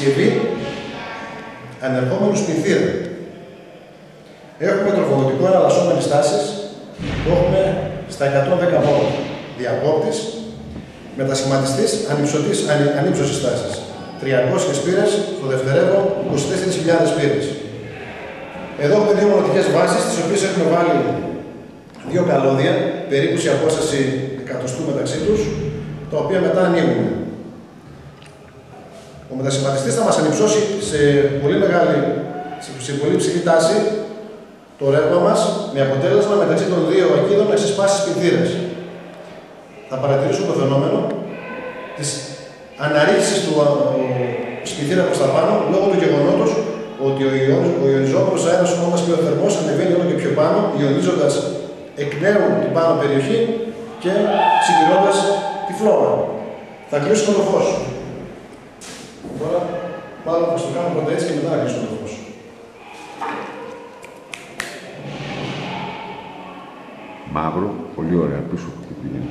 συσκευή ανερχόμενου σπινθήρα. Έχουμε τροφοδοτικό εναλλασσόμενες τάσεις που έχουμε στα 110 volt διακόπτης, μετασχηματιστής ανύψωσης τάσης. 300 πύρες στο δευτερεύον, 24.000 πύρες. Εδώ έχουμε δύο μονοτικές βάσεις, τις οποίες έχουμε βάλει δύο καλώδια, περίπου σε απόσταση εκατοστού μεταξύ τους, τα οποία μετά ανοίγουν. Ο μετασχηματιστής θα μας ανυψώσει σε πολύ ψηλή τάση το ρεύμα μας, με αποτέλεσμα μεταξύ των δύο ακίδων να ξεσπάσει σπινθήρες. Θα παρατηρήσουμε το φαινόμενο της αναρρίχησης του σπινθήρα προς τα πάνω, λόγω του γεγονότος ότι ο ιονιζόμενος αέρας όμως και ο θερμός ανεβαίνει όλο και πιο πάνω, ιονίζοντας εκ νέου την πάνω περιοχή και συντηρώντας τη φλόγα. Θα κλείσουμε το φως. Τώρα, μάλλον θα το κάνουμε πρώτα έτσι και μετά να κλείσουμε το φως. Μαύρο, πολύ ωραία πίσω που πηγαίνει.